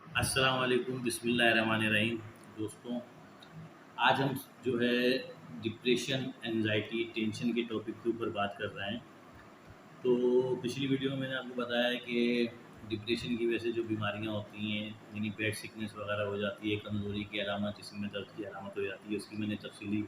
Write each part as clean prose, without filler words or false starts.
अस्सलाम वालेकुम बिस्मिल्लाहिर्रहमानिर्रहीम। दोस्तों, आज हम जो है डिप्रेशन, एंजाइटी, टेंशन के टॉपिक के ऊपर बात कर रहे हैं। तो पिछली वीडियो में मैंने आपको बताया कि डिप्रेशन की वजह से जो बीमारियां होती हैं, यानी बेड सिकनेस वगैरह हो जाती है, कमज़ोरी की अलामत, जिसम में दर्द की अलामत हो जाती है, उसकी मैंने तफसीली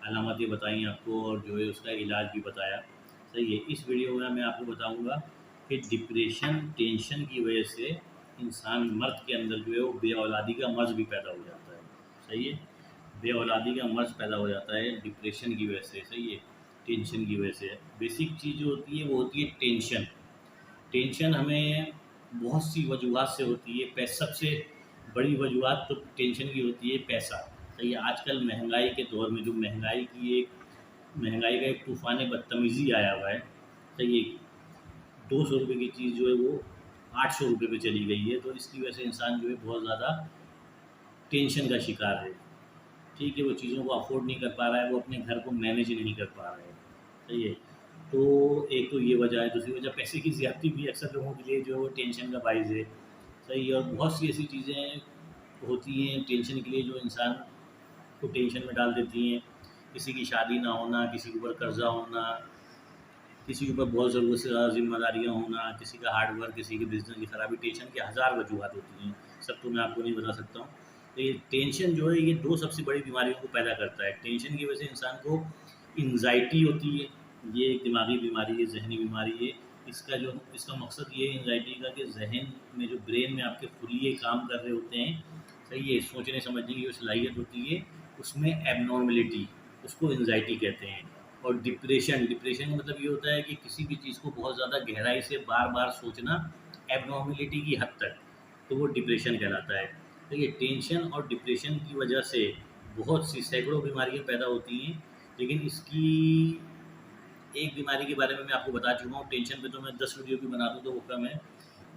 अलामतें बताई आपको और जो है उसका इलाज भी बताया। सही है। इस वीडियो में मैं आपको बताऊंगा कि डिप्रेशन, टेंशन की वजह से इंसान मर्द के अंदर जो है वो बेऔलादी का मर्ज़ भी पैदा हो जाता है। सही है। बेऔलादी का मर्ज़ पैदा हो जाता है डिप्रेशन की वजह से। सही है। टेंशन की वजह से बेसिक चीज़ जो होती है वो होती है टेंशन। टेंशन हमें बहुत सी वजूहत से होती है। सबसे बड़ी वजूहत तो टेंशन की होती है पैसा। सही है। आजकल महंगाई के दौर में जो महंगाई का एक तूफ़ान बदतमीज़ी आया हुआ है। सही है। 200 रुपये की चीज़ जो है वो 800 रुपये पे चली गई है। तो इसकी वजह से इंसान जो है बहुत ज़्यादा टेंशन का शिकार है। ठीक है। वो चीज़ों को अफ़ोर्ड नहीं कर पा रहा है, वो अपने घर को मैनेज नहीं कर पा रहा है। सही है। तो एक तो ये वजह है। दूसरी वजह पैसे की ज़्यादती भी अक्सर लोगों के लिए जो है वो टेंशन का बाइस है। सही है। और बहुत सी ऐसी चीज़ें होती हैं टेंशन के लिए जो इंसान को टेंशन में डाल देती हैं। किसी की शादी ना होना, किसी के ऊपर कर्ज़ा होना, किसी के ऊपर बहुत ज़रूरत से ज़्यादा ज़िम्मेदारियाँ होना, किसी का हार्ड वर्क, किसी के बिज़नेस की खराबी, टेंशन की हज़ार वजूहत होती हैं। सब तो मैं आपको नहीं बता सकता हूँ। तो ये टेंशन जो है ये 2 सबसे बड़ी बीमारियों को पैदा करता है। टेंशन की वजह से इंसान को एंग्ज़ायटी होती है। ये एक दिमागी बीमारी है, ज़हनी बीमारी है। इसका मकसद ये है एंग्ज़ायटी का कि ज़हन में जो ब्रेन में आपके खुलिये काम कर रहे होते हैं, सही है, सोचने समझने की जो सलाहियत होती है, उसमें एबनॉर्मलिटी, उसको एंग्ज़ायटी कहते हैं। और डिप्रेशन का मतलब ये होता है कि किसी भी चीज़ को बहुत ज़्यादा गहराई से बार-बार सोचना एब्नॉर्मलिटी की हद तक, तो वो डिप्रेशन कहलाता है। तो ये टेंशन और डिप्रेशन की वजह से बहुत सी सैकड़ों बीमारियाँ पैदा होती हैं, लेकिन इसकी एक बीमारी के बारे में मैं आपको बता चुका हूँ। टेंशन पे तो मैं 10 वीडियो भी बना दूँ तो वो कम है।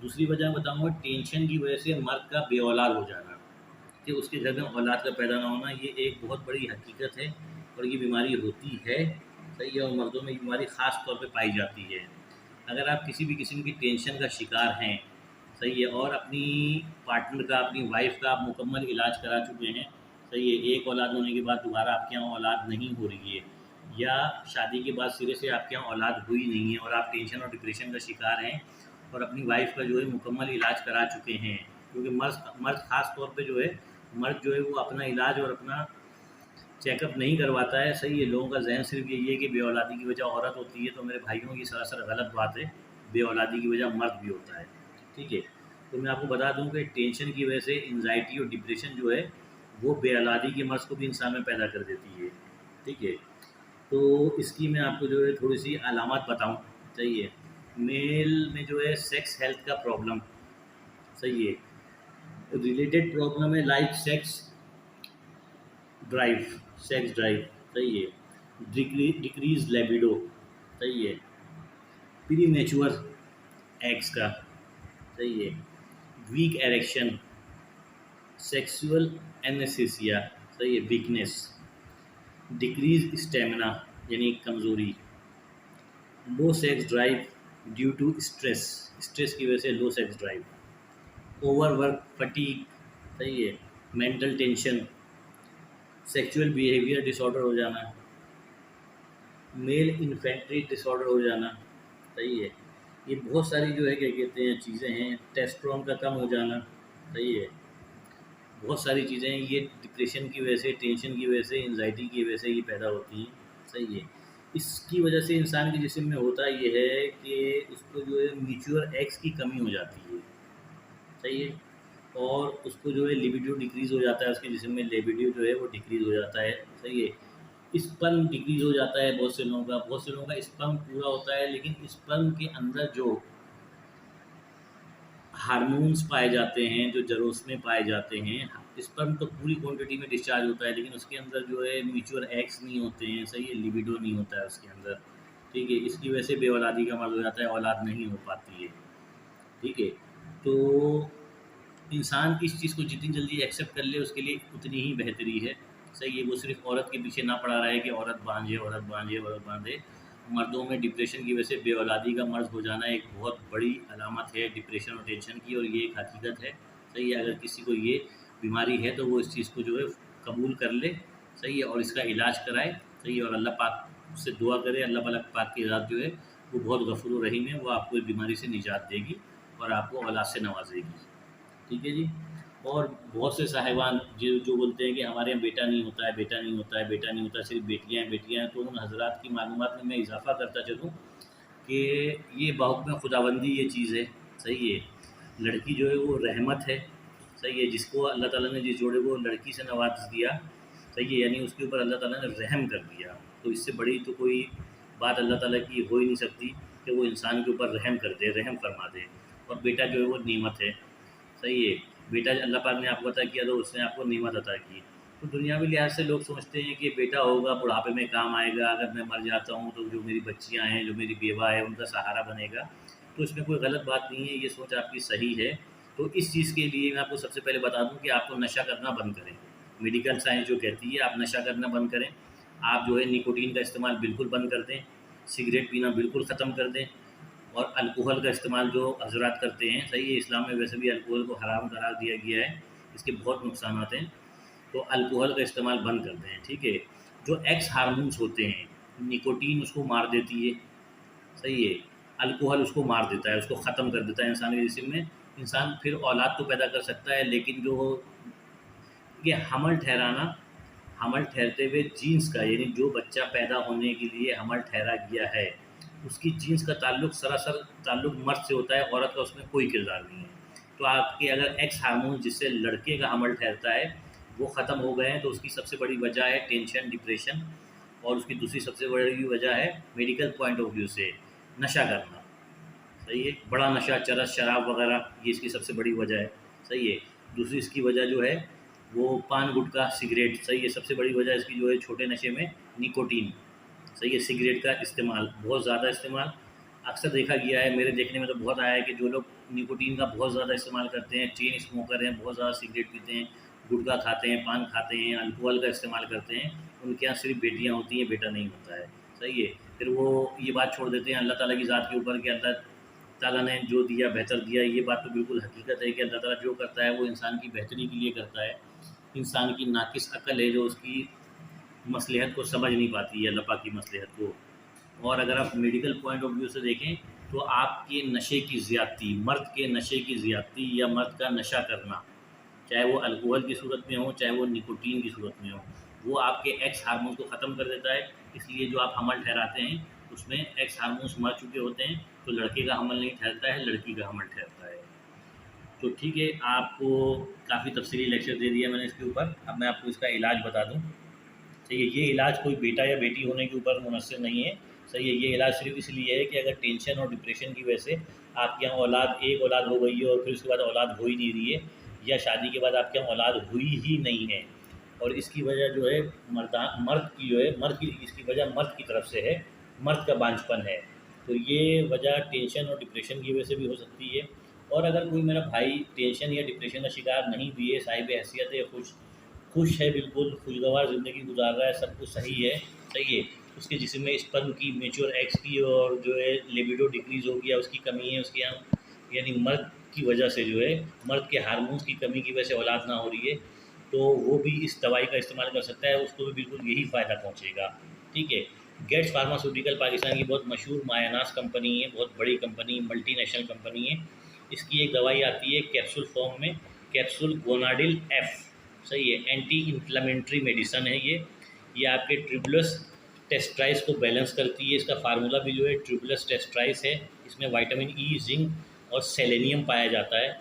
दूसरी वजह बताऊँगा टेंशन की वजह से मर्द का बेऔलाद हो जाना, कि उसके घर में औलाद का पैदा ना होना। ये एक बहुत बड़ी हकीकत है और ये बीमारी होती है। सही है। और मर्दों में ये बीमारी ख़ास तौर पे पाई जाती है। अगर आप किसी भी किस्म की टेंशन का शिकार हैं, सही है, और अपनी पार्टनर का, अपनी वाइफ का आप मुकम्मल इलाज करा चुके हैं, सही है, एक औलाद होने के बाद दोबारा आपके यहाँ औलाद नहीं हो रही है, या शादी के बाद सिरे से आपके यहाँ औलाद हुई नहीं है और आप टेंशन और डिप्रेशन का शिकार हैं और अपनी वाइफ का जो है मुकम्मल इलाज करा चुके हैं, क्योंकि मर्द मर्द ख़ास तौर पे जो है, मर्द जो है वो अपना इलाज और अपना चेकअप नहीं करवाता है। सही है। लोगों का ज़हन सिर्फ़ यही है कि बेऔलादी की वजह औरत होती है, तो मेरे भाइयों की सरासर गलत बात है। बेऔलादी की वजह मर्द भी होता है। ठीक है। तो मैं आपको बता दूं कि टेंशन की वजह से एंग्ज़ायटी और डिप्रेशन जो है वो बेऔलादी के मर्ज़ को भी इंसान में पैदा कर देती है। ठीक है। तो इसकी मैं आपको जो है थोड़ी-सी अलामत बताऊँ। सही है। मेल में जो है सेक्स हेल्थ का प्रॉब्लम, सही है, रिलेटेड प्रॉब्लम है लाइक ड्राइव सेक्स ड्राइव, सही है, डिक्रीज लेबिडो, सही है, प्री मैच्योर एग्स का, सही है, वीक एरेक्शन, सेक्सुअल एनेस्थीसिया, सही है, वीकनेस, डिक्रीज स्टेमिना यानी कमज़ोरी, low sex drive due to stress, stress की वजह से low sex drive, over work fatigue, सही है, mental tension, sexual behaviour disorder हो जाना, मेल इन्फेंट्री डिसऑर्डर हो जाना, सही है। ये बहुत सारी जो है क्या कहते हैं चीज़ें हैं। टेस्टोस्टेरोन का कम हो जाना, सही है। बहुत सारी चीज़ें हैं ये डिप्रेशन की वजह से, टेंशन की वजह से, एंग्जाइटी की वजह से ये पैदा होती हैं। सही है। इसकी वजह से इंसान के जिस्म में होता ये है कि उसको जो है मैच्योर एग्स की कमी हो जाती है। सही है। और उसको जो है लिबिडो डिक्रीज़ हो जाता है, उसके जिस्म में लिबिडो जो है वो डिक्रीज़ हो जाता है। सही है। स्पर्म डिक्रीज़ हो जाता है बहुत से लोगों का स्पर्म पूरा होता है, लेकिन स्पर्म के अंदर जो हार्मोन्स पाए जाते हैं, जो जरोस में पाए जाते हैं, स्पर्म तो पूरी क्वांटिटी में डिस्चार्ज होता है, लेकिन उसके अंदर जो है मैच्योर एग्स नहीं होते हैं। सही है। लिबिडो नहीं होता है उसके अंदर। ठीक है। इसकी वजह से बेऔलादी का मर्ज़ हो जाता है, औलाद नहीं हो पाती है। ठीक है। तो इंसान इस चीज़ को जितनी जल्दी एक्सेप्ट कर ले उसके लिए उतनी ही बेहतरी है। सही है। वो सिर्फ़ औरत के पीछे ना पड़ा रहे कि औरत बाँझे, औरत बाँझे, औरत बाँधे। मर्दों में डिप्रेशन की वजह से बेऔलादी का मर्ज़ हो जाना एक बहुत बड़ी अलामत है डिप्रेशन और टेंशन की, और ये एक हकीकत है। सही है। अगर किसी को ये बीमारी है तो वो इस चीज़ को जो है कबूल कर ले, सही है, और इसका इलाज कराए, सही है, और अल्लाह पाक से दुआ करे, अल्लाह पाक की ज़ात जो है वो बहुत गफूर रहीम है, वो आपको इस बीमारी से निजात देगी और आपको औलाद से नवाजेगी। ठीक है जी। और बहुत से साहिबान जो जो बोलते हैं कि हमारे यहाँ बेटा नहीं होता है, बेटा नहीं होता है, बेटा नहीं होता है, सिर्फ बेटियाँ हैं, बेटियाँ हैं, तो उन हजरात की मालूमात में मैं इजाफ़ा करता चलूँ कि ये बहुक्म खुदाबंदी ये चीज़ है, सही है। लड़की जो है वो रहमत है, सही है, जिसको अल्लाह ताला ने जिस जोड़े को लड़की से नवाज दिया, सही है, यानी उसके ऊपर अल्लाह ताला ने रहम कर दिया। तो इससे बड़ी तो कोई बात अल्लाह ताला की हो ही नहीं सकती कि वो इंसान के ऊपर रहम कर दे, रहम फरमा दे। और बेटा जो है वो नेमत है, सही है। बेटा अल्लाह पाक ने आपको अता किया तो उसने आपको नेमत अता की। तो दुनियावी लिहाज से लोग सोचते हैं कि बेटा होगा बुढ़ापे में काम आएगा, अगर मैं मर जाता हूँ तो जो मेरी बच्चियाँ हैं, जो मेरी बेवा है, उनका सहारा बनेगा। तो इसमें कोई गलत बात नहीं है, ये सोच आपकी सही है। तो इस चीज़ के लिए मैं आपको सबसे पहले बता दूं कि आपको नशा करना बंद करें। मेडिकल साइंस जो कहती है आप नशा करना बंद करें। आप जो है निकोटीन का इस्तेमाल बिल्कुल बंद कर दें, सिगरेट पीना बिल्कुल ख़त्म कर दें, और अल्कोहल का इस्तेमाल जो हजरात करते हैं, सही है, इस्लाम में वैसे भी अल्कोहल को हराम करार दिया गया है, इसके बहुत नुकसान हैं। तो अल्कोहल का इस्तेमाल बंद कर दें, ठीक है। जो एक्स हार्मोन्स होते हैं, निकोटीन उसको मार देती है, सही है, अल्कोहल उसको मार देता है, उसको ख़त्म कर देता है इंसान के जिस्म में। इंसान फिर औलाद तो पैदा कर सकता है, लेकिन जो ये हमल ठहराना, हमल ठहरते हुए जीन्स का, यानी जो बच्चा पैदा होने के लिए हमल ठहरा गया है, उसकी जीन्स का ताल्लुक सरासर ताल्लुक मर्द से होता है, औरत का उसमें कोई किरदार नहीं है। तो आपके अगर एक्स हार्मोन जिससे लड़के का हमल ठहरता है वो ख़त्म हो गए हैं, तो उसकी सबसे बड़ी वजह है टेंशन, डिप्रेशन, और उसकी दूसरी सबसे बड़ी वजह है मेडिकल पॉइंट ऑफ व्यू से नशा करना, सही है। बड़ा नशा, चरस, शराब वगैरह, ये इसकी सबसे बड़ी वजह है, सही है। दूसरी इसकी वजह जो है वो पान, गुटखा, सिगरेट, सही है। सबसे बड़ी वजह इसकी जो है छोटे नशे में निकोटीन, सही है, सिगरेट का इस्तेमाल, बहुत ज़्यादा इस्तेमाल अक्सर देखा गया है। मेरे देखने में तो बहुत आया है कि जो लोग निकोटीन का बहुत ज़्यादा इस्तेमाल करते हैं, चेन स्मोकर हैं, बहुत ज़्यादा सिगरेट पीते हैं, गुटखा खाते हैं, पान खाते हैं, अल्कोहल का इस्तेमाल करते हैं, उनके यहाँ सिर्फ बेटियाँ होती हैं, बेटा नहीं होता है, सही है। फिर वो ये बात छोड़ देते हैं अल्लाह ताला की ज़ात के ऊपर कि अल्लाह ताला ने जो दिया बेहतर दिया। ये बात तो बिल्कुल हकीकत है कि अल्लाह ताला जो करता है वो इंसान की बेहतरी के लिए करता है। इंसान की नाकिस अकल है जो उसकी मसलहत को समझ नहीं पाती है, अल्लाह पाक की मसलहत को। और अगर आप मेडिकल पॉइंट ऑफ व्यू से देखें तो आपके नशे की ज़्यादती, मर्द के नशे की ज़्यादती या मर्द का नशा करना, चाहे वो अल्कोहल की सूरत में हो, चाहे वो निकोटीन की सूरत में हो, वो आपके एक्स हार्मोन को ख़त्म कर देता है। इसलिए जो आप हमल ठहराते हैं उसमें एक्स हार्मोन्स मर चुके होते हैं, तो लड़के का हमल नहीं ठहरता है, लड़की का हमल ठहरता है। तो ठीक है, आपको काफ़ी तफसीली लेक्चर दे दिया मैंने इसके ऊपर। अब मैं आपको इसका इलाज बता दूँ। सही है, ये इलाज कोई बेटा या बेटी होने के ऊपर मुनस्सिर नहीं है, सही है। ये इलाज सिर्फ इसलिए है कि अगर टेंशन और डिप्रेशन की वजह से आपके यहाँ एक औलाद हो गई है और फिर उसके बाद औलाद हो ही नहीं रही है, या शादी के बाद आपके यहाँ औलाद हुई ही नहीं है, और इसकी वजह जो है मर्द की इसकी वजह मर्द की तरफ से है, मर्द का बांझपन है, तो ये वजह टेंशन और डिप्रेशन की वजह से भी हो सकती है। और अगर कोई मेरा भाई टेंशन या डिप्रेशन का शिकार नहीं भी है, साहिब हैसियत है, खुश है, बिल्कुल खुशगवार ज़िंदगी गुजार रहा है, सब कुछ सही है, सही है, उसके जिस्म में स्पर्म की, मेच्योर एग्स की और जो है लिबिडो डिक्रीज़ हो गया, उसकी कमी है उसके यहाँ, यानी मर्द की वजह से जो है, मर्द के हार्मोन्स की कमी की वजह से औलाद ना हो रही है, तो वो भी इस दवाई का इस्तेमाल कर सकता है, उसको भी बिल्कुल यही फ़ायदा पहुँचेगा। ठीक है। गेट्स फार्मास्यूटिकल पाकिस्तान की बहुत मशहूर मायानास कंपनी है, बहुत बड़ी कंपनी, मल्टीनेशनल कंपनी है। इसकी एक दवाई आती है कैप्सूल फॉर्म में, कैप्सूल गोनाडिल एफ, सही है, एंटी इन्फ्लेमेटरी मेडिसन है ये आपके ट्रिबुलस टेस्ट्राइस को बैलेंस करती है। इसका फार्मूला भी जो है ट्रिबुलस टेस्ट्राइस है, इसमें विटामिन ई, जिंक और सेलेनियम पाया जाता है।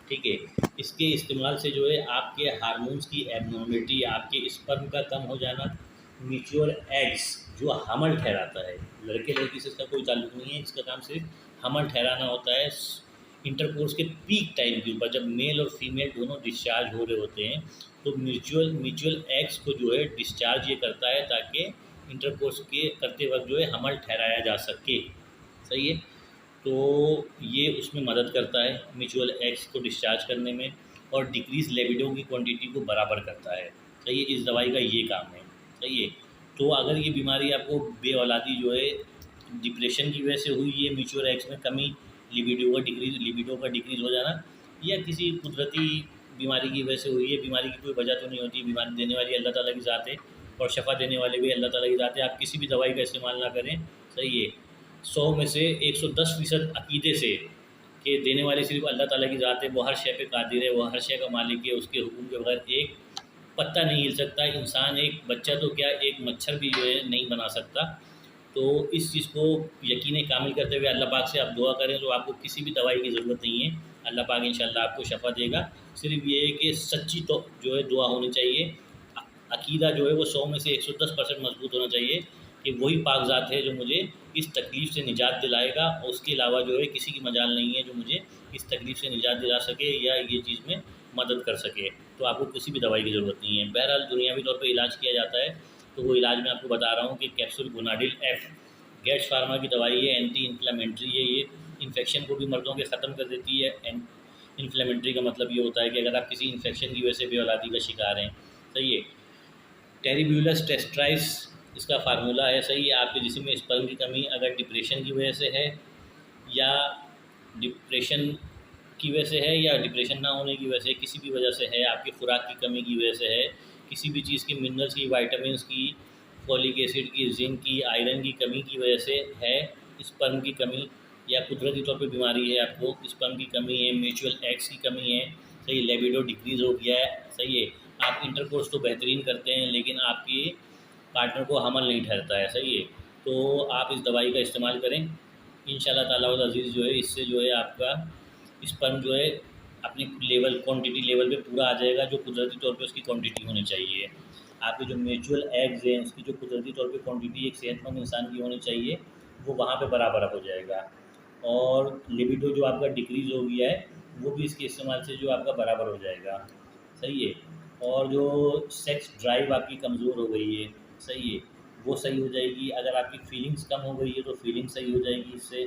ठीक है। इसके इस्तेमाल से जो है आपके हार्मोन्स की एबनॉर्मलिटी, आपके स्पर्म का कम हो जाना, मैच्योर एग्स जो हमल ठहराता है, लड़के लड़की से इसका कोई ताल्लुक नहीं है, इसका काम सिर्फ हमल ठहराना होता है। इंटरकोर्स के पीक टाइम के ऊपर जब मेल और फीमेल दोनों डिस्चार्ज हो रहे होते हैं, तो म्यूचुअल एग्स को जो है डिस्चार्ज ये करता है ताकि इंटरकोर्स के करते वक्त जो है हमल ठहराया जा सके, सही है। तो ये उसमें मदद करता है म्यूचुअल एग्स को डिस्चार्ज करने में, और डिक्रीज लिबिडो की क्वांटिटी को बराबर करता है, सही है। इस दवाई का ये काम है, सही है। तो अगर ये बीमारी आपको बे औलादी जो है डिप्रेशन की वजह से हुई है, म्यूचुअल एग्स में कमी, लिबिडो का डिक्रीज़ हो जाना, या किसी कुदरती बीमारी की वजह से हुई है। बीमारी की कोई वजह तो नहीं होती, बीमारी देने वाली अल्लाह ताला की ज़ात है और शफ़ा देने वाले भी अल्लाह ताला की ज़ात है। आप किसी भी दवाई का इस्तेमाल ना करें, सही है। 100 में से 110% अकीदे से कि देने वाली सिर्फ अल्लाह ताला की ज़ात है, वो हर शय पे कादिर है, वो हर शय का मालिक है, उसके हुक्म के बगैर एक पत्ता नहीं हिल सकता। इंसान एक बच्चा तो क्या, एक मच्छर भी जो है नहीं बना सकता। तो इस चीज़ को यकीन कामिल करते हुए अल्लाह पाक से आप दुआ करें तो आपको किसी भी दवाई की ज़रूरत नहीं है। अल्लाह पाक इंशाल्लाह आपको शफ़ा देगा। सिर्फ ये है कि सच्ची तो जो है दुआ होनी चाहिए। अकीदा जो है वो 100 में से 110% मजबूत होना चाहिए कि वही पाक ज़ात है जो मुझे इस तकलीफ़ से निजात दिलाएगा, और उसके अलावा जो है किसी की मजाल नहीं है जो मुझे इस तकलीफ़ से निजात दिला सके या ये चीज़ में मदद कर सके। तो आपको किसी भी दवाई की ज़रूरत नहीं है। बहरहाल दुनियावी तौर पे इलाज किया जाता है, तो वो इलाज मैं आपको बता रहा हूँ कि कैप्सूल गोनाडिल एफ गैट्स फार्मा की दवाई है, एंटी इन्फ्लेमेटरी है। ये इन्फेक्शन को भी मर्दों के ख़त्म कर देती है। इन्फ्लेमेटरी का मतलब ये होता है कि अगर आप किसी इन्फेक्शन की वजह से बेऔलादी का शिकार हैं, सही है। टेरिब्यूलस टेस्ट्राइस इसका फार्मूला है, सही है। आपके जिस्म में स्पर्म की कमी अगर डिप्रेशन की वजह से है, या डिप्रेशन की वजह से है, या डिप्रेशन ना होने की वजह से, किसी भी वजह से है, आपकी खुराक की कमी की वजह से है, किसी भी चीज़ की, मिनरल्स की, वाइटामिन की, फॉलिक एसिड की, जिंक की, आयरन की कमी की वजह से है, स्पर्म की कमी, या कुदरती तौर पे बीमारी है, आपको स्पर्म की कमी है, म्यूचुअल एक्स की कमी है, सही, लेबिडो डिक्रीज़ हो गया है, सही है। आप इंटरकोर्स तो बेहतरीन करते हैं लेकिन आपकी पार्टनर को हमल नहीं ठहरता है, सही है। तो आप इस दवाई का इस्तेमाल करें, इंशाल्लाह ताला वल अज़ीज़ जो है इससे जो है आपका स्पर्म जो है अपनी लेवल, क्वांटिटी लेवल पे पूरा आ जाएगा, जो कुदरती तौर पे उसकी क्वांटिटी होनी चाहिए। आपके जो म्यूचुअल एग्स हैं उसकी जो कुदरती तौर पे क्वांटिटी एक सेहतमंद इंसान की होनी चाहिए, वो वहाँ पे बराबर हो जाएगा। और लिबिडो जो आपका डिक्रीज़ हो गया है वो भी इसके इस्तेमाल से जो आपका बराबर हो जाएगा, सही है। और जो सेक्स ड्राइव आपकी कमज़ोर हो गई है, सही है, वो सही हो जाएगी। अगर आपकी फीलिंग्स कम हो गई है तो फीलिंग सही हो जाएगी इससे।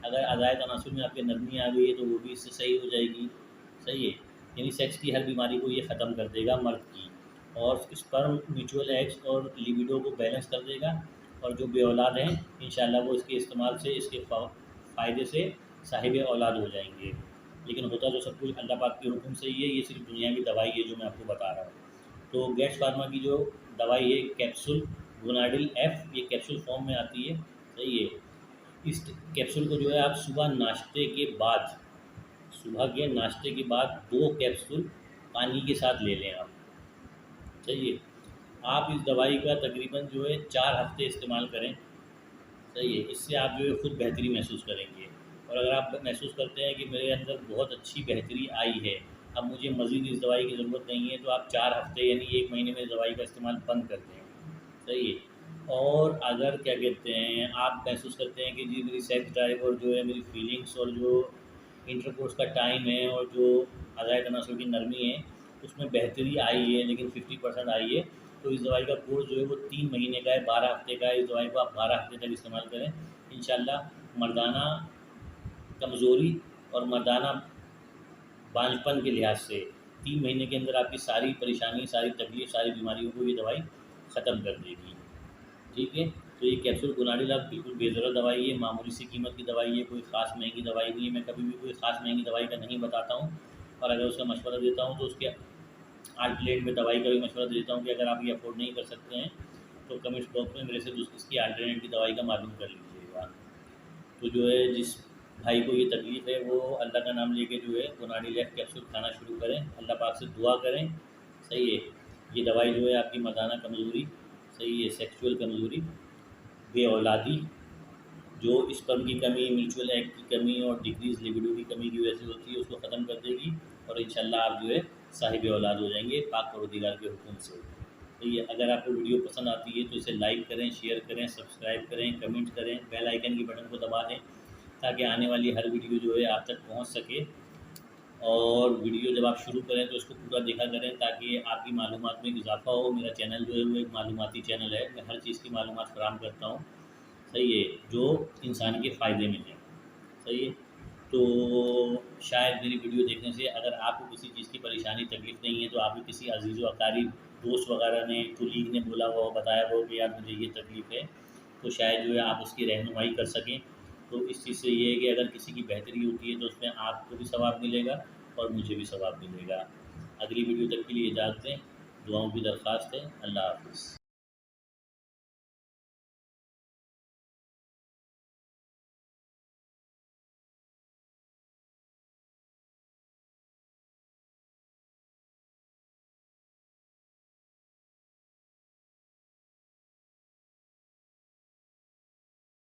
अगर अदाए तनासुर में आपके नरमी आ गई है तो वो भी इससे सही हो जाएगी, सही है। यानी सेक्स की हर बीमारी को ये ख़त्म कर देगा मर्द की, और स्पर्म, म्यूचुअल एक्स और लिबिडो को बैलेंस कर देगा। और जो बे औलाद हैं इंशाल्लाह वो इसके इस्तेमाल से, इसके फ़ायदे से साहिब औलाद हो जाएंगे। लेकिन होता तो सब कुछ अल्लाह पाक के हुक्म से ही है, ये सिर्फ दुनिया की दवाई है जो मैं आपको बता रहा हूँ। तो गैट्स फार्मा की जो दवाई है कैप्सूल गोनाडिल एफ, ये कैप्सूल फॉर्म में आती है, सही है। इस कैप्सूल को जो है आप सुबह नाश्ते के बाद, सुबह के नाश्ते के बाद 2 कैप्सूल पानी के साथ ले लें आप, सही है। आप इस दवाई का तकरीबन जो है 4 हफ्ते इस्तेमाल करें, सही है। इससे आप जो है खुद बेहतरी महसूस करेंगे। और अगर आप महसूस करते हैं कि मेरे अंदर बहुत अच्छी बेहतरी आई है, अब मुझे मज़ीद इस दवाई की ज़रूरत नहीं है, तो आप 4 हफ्ते यानी 1 महीने में दवाई का इस्तेमाल बंद कर दें, सही है। और अगर क्या कहते हैं आप महसूस करते हैं कि जी मेरी सेक्स ड्राइव और जो है मेरी फीलिंग्स और जो इंटरकोर्स का टाइम है और जो अदाए तनासुर की नरमी है उसमें बेहतरी आई है, लेकिन 50% आई है, तो इस दवाई का कोर्स जो है वो 3 महीने का है, 12 हफ्ते का है। इस दवाई को आप 12 हफ्ते तक इस्तेमाल करें, इंशाल्लाह मर्दाना कमज़ोरी और मर्दाना बांझपन के लिहाज से 3 महीने के अंदर आपकी सारी परेशानी, सारी तकलीफ़, सारी बीमारियों को ये दवाई ख़त्म कर देगी, ठीक है। तो ये कैप्सूल गोनाडिल आप बिल्कुल बेज़रूरत दवाई है, मामूली सी कीमत की दवाई है, कोई ख़ास महंगी दवाई नहीं है। मैं कभी भी कोई ख़ास महंगी दवाई का नहीं बताता हूँ, और अगर उसका मशवरा देता हूँ तो उसके आल्टरनेट में दवाई का भी मशवरा देता हूँ कि अगर आप ये अफोर्ड नहीं कर सकते हैं तो कमेंट्स बॉक्स में मेरे से इसकी आल्टरनेट की दवाई का मालूम कर लीजिएगा। तो जो है जिस भाई को ये तकलीफ़ है वो अल्लाह का नाम लेके जो है गोनाडिल एफ कैप्सूल खाना शुरू करें, अल्लाह पाक से दुआ करें, सही है। ये दवाई जो है आपकी मर्दाना कमज़ोरी, सही है, सेक्सुअल कमज़ोरी, बे औलादी, जो स्पर्म की कमी, म्यूचुअल एग की कमी और डिक्रीज़ लिबिडो की कमी की वजह से होती है उसको ख़त्म कर देगी, और इंशाल्लाह आप जो है साहिब औलाद हो जाएंगे पाक परवरदिगार के हुक्म से। तो ये अगर आपको वीडियो पसंद आती है तो इसे लाइक करें, शेयर करें, सब्सक्राइब करें, कमेंट करें, बेल आइकन की बटन को दबा दें ताकि आने वाली हर वीडियो जो है आप तक पहुंच सके। और वीडियो जब आप शुरू करें तो उसको पूरा देखा करें ताकि आपकी मालूमात में इजाफा हो। मेरा चैनल जो है वो एक मालूमाती चैनल है, मैं हर चीज़ की मालूमात फराहम करता हूँ, सही है, जो इंसान के फ़ायदे में है, सही है। तो शायद मेरी वीडियो देखने से अगर आपको किसी चीज़ की परेशानी, तकलीफ़ नहीं है, तो आपको किसी अजीज़ व अकारीब, दोस्त वगैरह ने, कुलीग ने बोला हुआ हो, बताया हो कि यार मुझे ये तकलीफ़ है, तो शायद जो है आप उसकी रहनुमाई कर सकें। तो इस चीज़ से ये है कि अगर किसी की बेहतरी होती है तो उसमें आपको भी सवाब मिलेगा और मुझे भी सवाब मिलेगा। अगली वीडियो तक के लिए इजाज़त दें। दुआओं की दरख्वास्त है। अल्लाह हाफ़िज़।